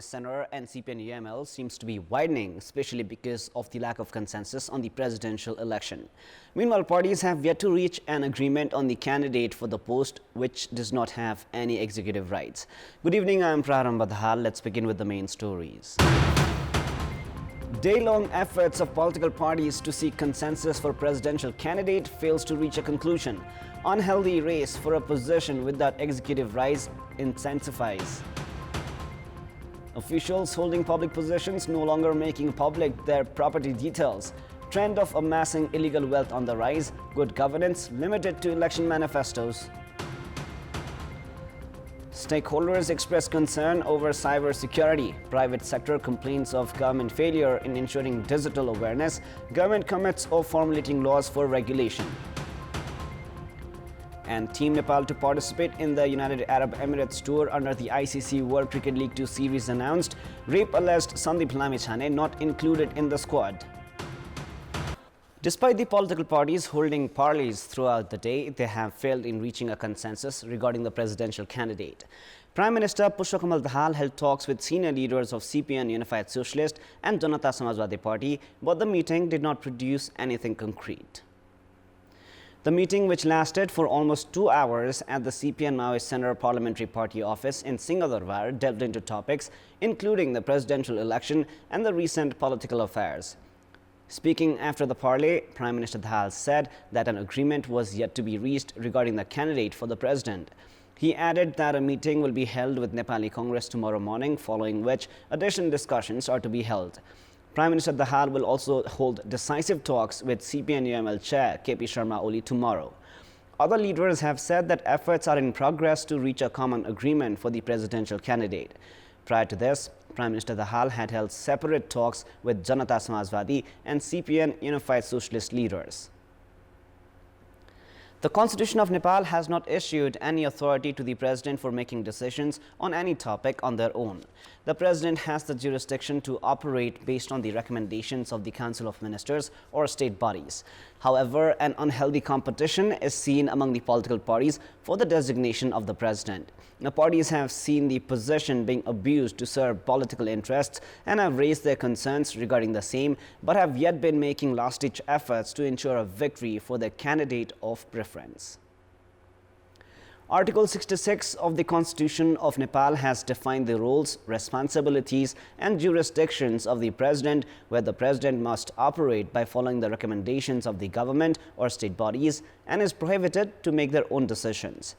Center and CPN-UML seems to be widening, especially because of the lack of consensus on the presidential election. Meanwhile, parties have yet to reach an agreement on the candidate for the post, which does not have any executive rights. Good evening, I am Prarambha Dhal. Let's begin with the main stories. Day-long efforts of political parties to seek consensus for presidential candidate fails to reach a conclusion. Unhealthy race for a position without executive rights intensifies. Officials holding public positions no longer making public their property details. Trend of amassing illegal wealth on the rise. Good governance limited to election manifestos. Stakeholders express concern over cyber security. Private sector complains of government failure in ensuring digital awareness. Government commits of formulating laws for regulation. And Team Nepal to participate in the United Arab Emirates tour under the ICC World Cricket League 2 series announced. Rape alleged Sandeep Lamichhane not included in the squad. Despite the political parties holding parleys throughout the day, they have failed in reaching a consensus regarding the presidential candidate. Prime Minister Pushpakamal Dahal held talks with senior leaders of CPN Unified Socialist and Janata Samajwadi Party, but the meeting did not produce anything concrete. The meeting, which lasted for almost 2 hours at the CPN Maoist Center Parliamentary Party office in Singhadarbar, delved into topics including the presidential election and the recent political affairs. Speaking after the parley, Prime Minister Dahal said that an agreement was yet to be reached regarding the candidate for the president. He added that a meeting will be held with Nepali Congress tomorrow morning, following which additional discussions are to be held. Prime Minister Dahal will also hold decisive talks with CPN-UML Chair KP Sharma Oli tomorrow. Other leaders have said that efforts are in progress to reach a common agreement for the presidential candidate. Prior to this, Prime Minister Dahal had held separate talks with Janata Samajwadi and CPN Unified Socialist leaders. The Constitution of Nepal has not issued any authority to the President for making decisions on any topic on their own. The President has the jurisdiction to operate based on the recommendations of the Council of Ministers or state bodies. However, an unhealthy competition is seen among the political parties for the designation of the President. The parties have seen the position being abused to serve political interests and have raised their concerns regarding the same, but have yet been making last-ditch efforts to ensure a victory for their candidate of preference. Article 66 of the Constitution of Nepal has defined the roles, responsibilities and jurisdictions of the President, where the President must operate by following the recommendations of the government or state bodies and is prohibited to make their own decisions.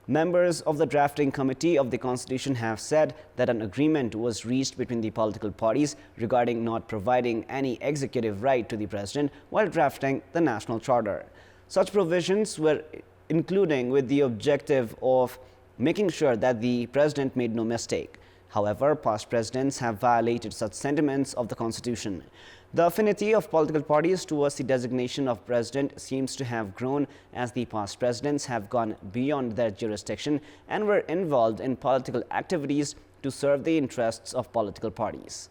Members of the drafting committee of the Constitution have said that an agreement was reached between the political parties regarding not providing any executive right to the President while drafting the National Charter. Such provisions were including with the objective of making sure that the President made no mistake. However, past presidents have violated such sentiments of the Constitution. The affinity of political parties towards the designation of President seems to have grown as the past presidents have gone beyond their jurisdiction and were involved in political activities to serve the interests of political parties.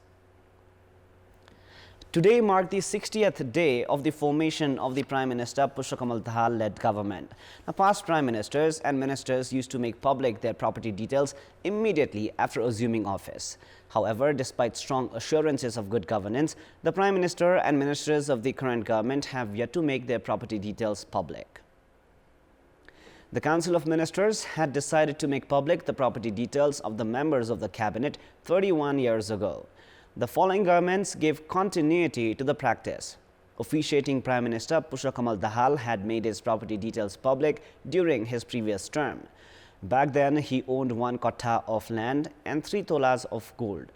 Today marked the 60th day of the formation of the Prime Minister Pushpakamal Dahal-led government. Now, past Prime Ministers and Ministers used to make public their property details immediately after assuming office. However, despite strong assurances of good governance, the Prime Minister and Ministers of the current government have yet to make their property details public. The Council of Ministers had decided to make public the property details of the members of the cabinet 31 years ago. The following governments gave continuity to the practice. Officiating Prime Minister Pushpakamal Dahal had made his property details public during his previous term. Back then, he owned 1 kattha of land and 3 tolas of gold.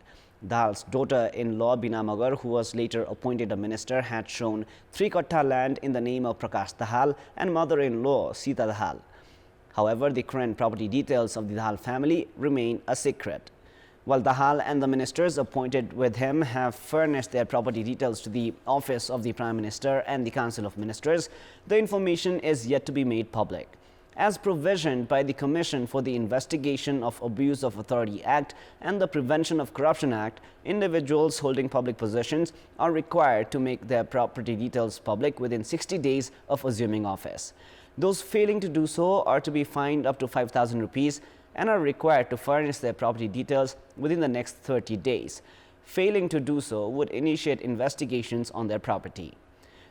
Dahal's daughter-in-law Bina Magar, who was later appointed a minister, had shown 3 kattha land in the name of Prakash Dahal and mother-in-law Sita Dahal. However, the current property details of the Dahal family remain a secret. While Dahal and the ministers appointed with him have furnished their property details to the office of the Prime Minister and the Council of Ministers, the information is yet to be made public. as provisioned by the Commission for the Investigation of Abuse of Authority Act and the Prevention of Corruption Act, individuals holding public positions are required to make their property details public within 60 days of assuming office. Those failing to do so are to be fined up to 5,000 rupees and are required to furnish their property details within the next 30 days. Failing to do so would initiate investigations on their property.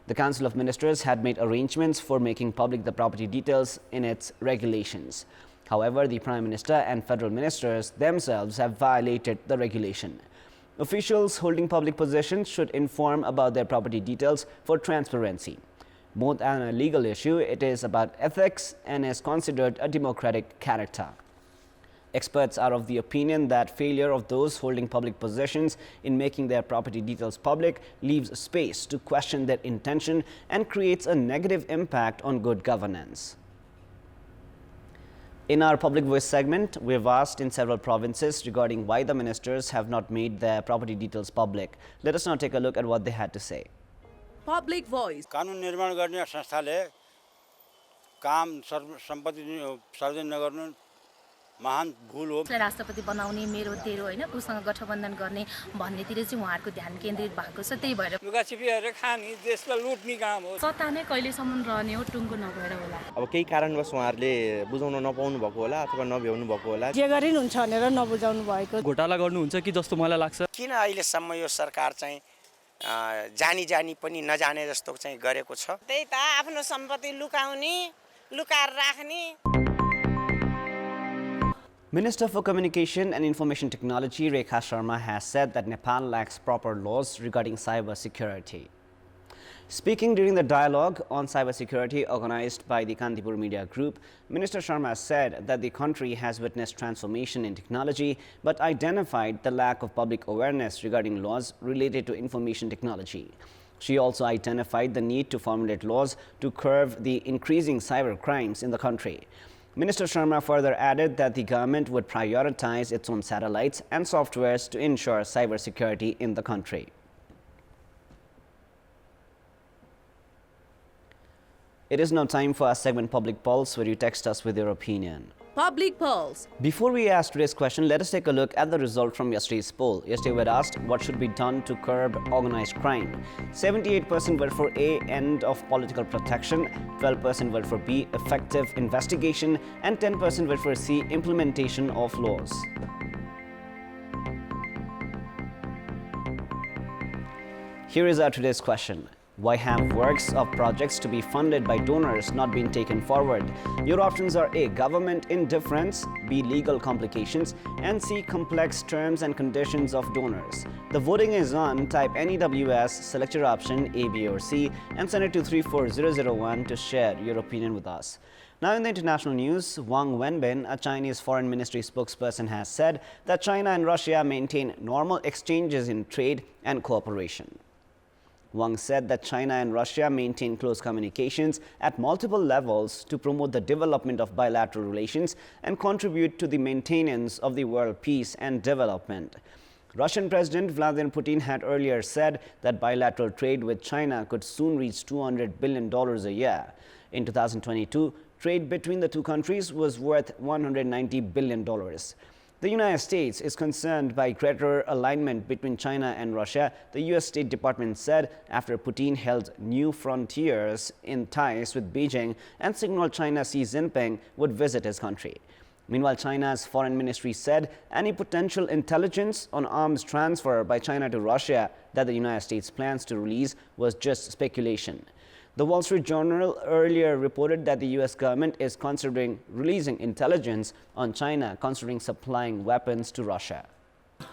The Council of Ministers had made arrangements for making public the property details in its regulations. However, the Prime Minister and federal ministers themselves have violated the regulation. Officials holding public positions should inform about their property details for transparency. More than a legal issue, it is about ethics and is considered a democratic character. Experts are of the opinion that failure of those holding public positions in making their property details public leaves space to question their intention and creates a negative impact on good governance. In our Public Voice segment, we have asked in several provinces regarding why the ministers have not made their property details public. Let us now take a look at what they had to say. Public Voice. कानुन निर्माण गर्ने संस्थाले काम सम्पत्ति surgeon नगर्नु महान भूल हो। राष्ट्रपति बनाउने मेरो तेरो हैन उसँग गठबन्धन गर्ने भन्नेतिर चाहिँ उहाँहरुको ध्यान केन्द्रित भएको छ। त्यही भएर लुगाछिपीहरु खानी देशलाई लुट्ने काम हो। सत्ता नै कहिलेसम्म रहने हो टुङ्गो नभएर होला। अब केही कारणवश उहाँहरुले बुझाउन नपाउनु भएको होला अथवा नभ्याउनु भएको होला। जे गरिन हुन्छ भनेर नबुझाउनु भएको। घोटाला गर्नुहुन्छ कि जस्तो मलाई लाग्छ। किन अहिलेसम्म यो सरकार चाहिँ जानी पनि नजाने जस्तो चाहिँ गरेको छ। त्यही त आफ्नो सम्पत्ति लुकाउने लुकाएर राख्ने। Minister for Communication and Information Technology Rekha Sharma has said that Nepal lacks proper laws regarding cyber security. Speaking during the dialogue on cybersecurity organized by the Kantipur Media Group, Minister Sharma said that the country has witnessed transformation in technology but identified the lack of public awareness regarding laws related to information technology. She also identified the need to formulate laws to curb the increasing cyber crimes in the country. Minister Sharma further added that the government would prioritize its own satellites and softwares to ensure cybersecurity in the country. It is now time for our segment Public Pulse, where you text us with your opinion. Public Pulse. Before we ask today's question, let us take a look at the result from yesterday's poll. Yesterday we had asked what should be done to curb organized crime. 78% voted for A, end of political protection, 12% voted for B, effective investigation, and 10% voted for C, implementation of laws. Here is our today's question. Why have works of projects to be funded by donors not been taken forward? Your options are A, government indifference, B, legal complications, and C, complex terms and conditions of donors. The voting is on. Type NEWS, select your option A, B, or C, and send it to 34001 to share your opinion with us. Now in the international news, Wang Wenbin, a Chinese foreign ministry spokesperson, has said that China and Russia maintain normal exchanges in trade and cooperation. Wang said that China and Russia maintain close communications at multiple levels to promote the development of bilateral relations and contribute to the maintenance of the world peace and development. Russian President Vladimir Putin had earlier said that bilateral trade with China could soon reach $200 billion a year. In 2022, trade between the two countries was worth $190 billion. The United States is concerned by greater alignment between China and Russia, the U.S. State Department said after Putin held new frontiers in ties with Beijing and signaled China Xi Jinping would visit his country. Meanwhile, China's foreign ministry said any potential intelligence on arms transfer by China to Russia that the United States plans to release was just speculation. The Wall Street Journal earlier reported that the U.S. government is considering releasing intelligence on China considering supplying weapons to Russia.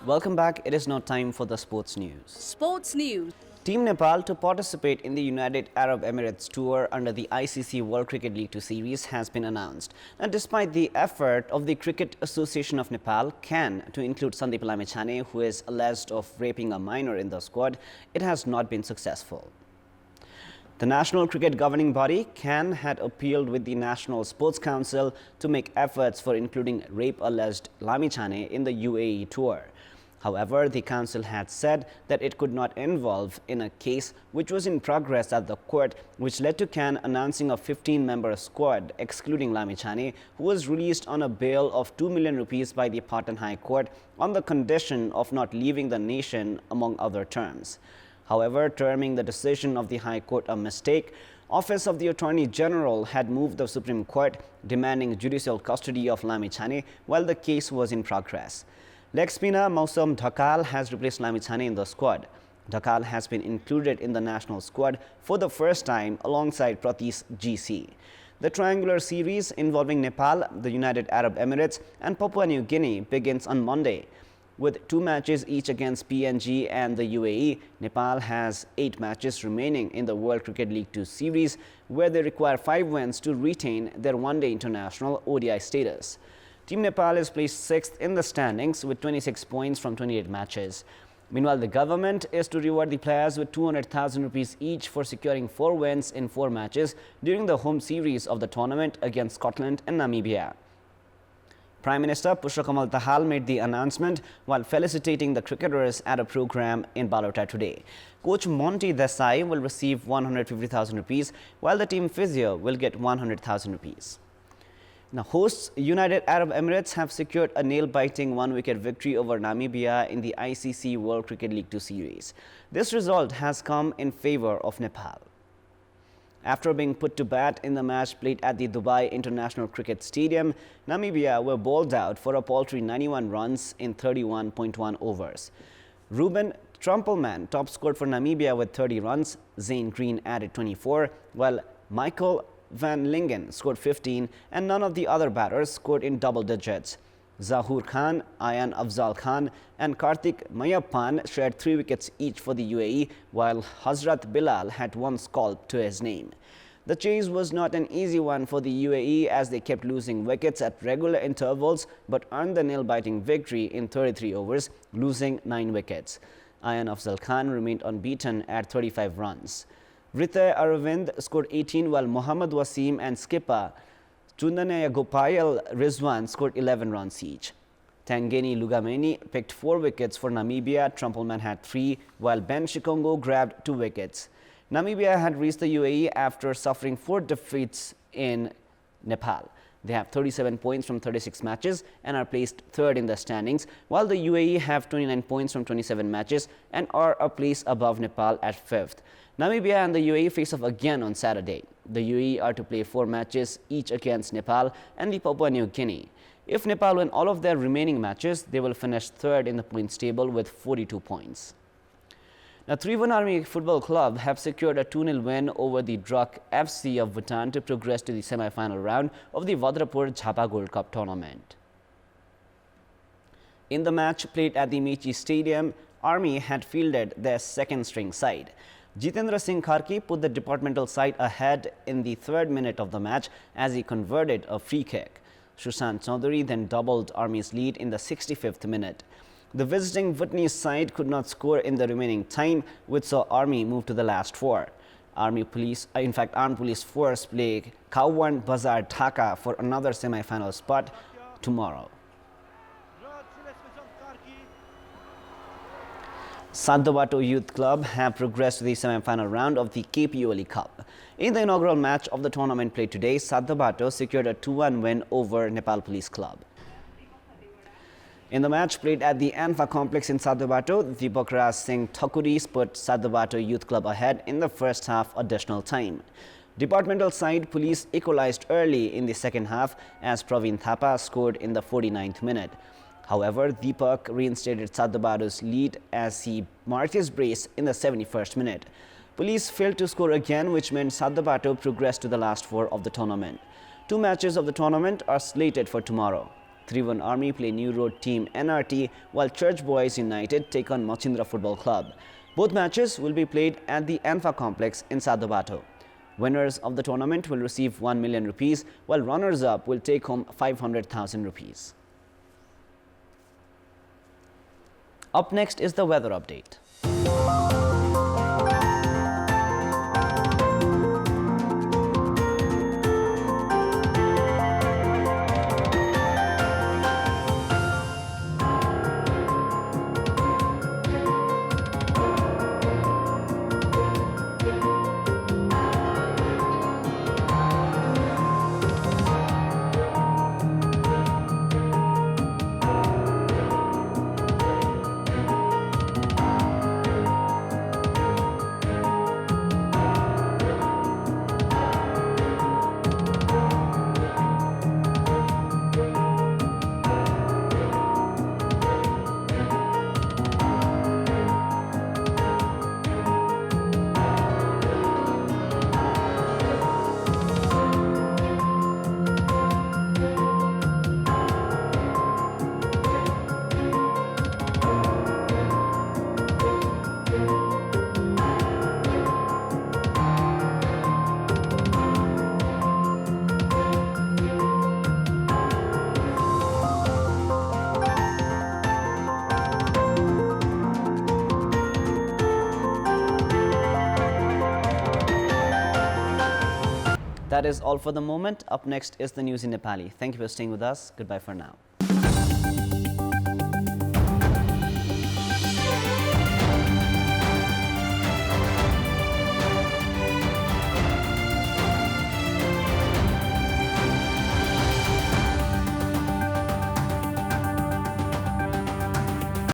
Welcome back. It is now time for the sports news. Sports news. Team Nepal to participate in the United Arab Emirates tour under the ICC World Cricket League 2 series has been announced. And despite the effort of the Cricket Association of Nepal, CAN, to include Sandeep Lamechhane, who is alleged of raping a minor in the squad, it has not been successful. The National Cricket Governing Body, CAN, had appealed with the National Sports Council to make efforts for including rape-alleged Lamechhane in the UAE tour. However, the council had said that it could not involve in a case which was in progress at the court, which led to CAN announcing a 15-member squad, excluding Lamichhane, who was released on a bail of 2 million rupees by the Patan High Court on the condition of not leaving the nation, among other terms. However, terming the decision of the High Court a mistake, Office of the Attorney General had moved the Supreme Court, demanding judicial custody of Lamichhane while the case was in progress. Leg spinner Mausam Dhakal has replaced Lamichhane in the squad. Dhakal has been included in the national squad for the first time alongside Pratis GC. The triangular series involving Nepal, the United Arab Emirates and Papua New Guinea begins on Monday. With 2 matches each against PNG and the UAE, Nepal has 8 matches remaining in the World Cricket League 2 series, where they require 5 wins to retain their one-day international ODI status. Team Nepal is placed 6th in the standings with 26 points from 28 matches. Meanwhile, the government is to reward the players with 200,000 rupees each for securing 4 wins in 4 matches during the home series of the tournament against Scotland and Namibia. Prime Minister Pushpa Dahal made the announcement while felicitating the cricketers at a program in Balota today. Coach Monty Desai will receive 150,000 rupees, while the team physio will get 100,000 rupees. Now, hosts United Arab Emirates have secured a nail-biting 1-wicket victory over Namibia in the ICC World Cricket League 2 series. This result has come in favor of Nepal. After being put to bat in the match played at the Dubai International Cricket Stadium, Namibia were bowled out for a paltry 91 runs in 31.1 overs. Ruben Trumpelman top scored for Namibia with 30 runs, Zane Green added 24, while Michael Van Lingen scored 15 and none of the other batters scored in double digits. Zahur Khan, Ayan Afzal Khan and Kartik Mayappan shared 3 wickets each for the UAE, while Hazrat Bilal had 1 scalp to his name. The chase was not an easy one for the UAE as they kept losing wickets at regular intervals but earned the nail-biting victory in 33 overs, losing 9 wickets. Ayan Afzal Khan remained unbeaten at 35 runs. Rite Aravind scored 18 while Mohammad Wasim and skipper Chundanaya Gopayal Rizwan scored 11 runs each. Tangeni Lugameni picked 4 wickets for Namibia, Trumpelman had 3, while Ben Shikongo grabbed 2 wickets. Namibia had reached the UAE after suffering 4 defeats in Nepal. They have 37 points from 36 matches and are placed 3rd in the standings, while the UAE have 29 points from 27 matches and are a place above Nepal at 5th. Namibia and the UAE face off again on Saturday. The UAE are to play 4 matches each against Nepal and the Papua New Guinea. If Nepal win all of their remaining matches, they will finish 3rd in the points table with 42 points. Now, Tribhuvan Army Football Club have secured a 2-0 win over the Druk FC of Bhutan to progress to the semi-final round of the Vadrapur Jhapa Gold Cup tournament. In the match played at the Mechi Stadium, Army had fielded their second-string side. Jitendra Singh Kharki put the departmental side ahead in the 3rd minute of the match as he converted a free kick. Sushant Chaudhary then doubled Army's lead in the 65th minute. The visiting Bhutanese side could not score in the remaining time, which saw Army move to the last 4. Armed Police Force play Kawan Bazar Dhaka for another semi-final spot tomorrow. Sadhabato Youth Club have progressed to the semi-final round of the KPOLE Cup. In the inaugural match of the tournament played today, Sadhabato secured a 2-1 win over Nepal Police Club. In the match played at the Anfa complex in Sadhabato, Deepak Raj Singh Thakuris put Sadhabato Youth Club ahead in the first half additional time. Departmental side Police equalized early in the second half as Praveen Thapa scored in the 49th minute. However, Deepak reinstated Sadhabato's lead as he marked his brace in the 71st minute. Police failed to score again, which meant Sadhabato progressed to the last 4 of the tournament. 2 matches of the tournament are slated for tomorrow. Tribhuvan Army play New Road team NRT, while Church Boys United take on Machindra Football Club. Both matches will be played at the Anfa complex in Sadhabato. Winners of the tournament will receive 1 million rupees, while runners-up will take home 500,000 rupees. Up next is the weather update. that is all for the moment. Up next is the news in Nepali. Thank you for staying with us. Goodbye for now.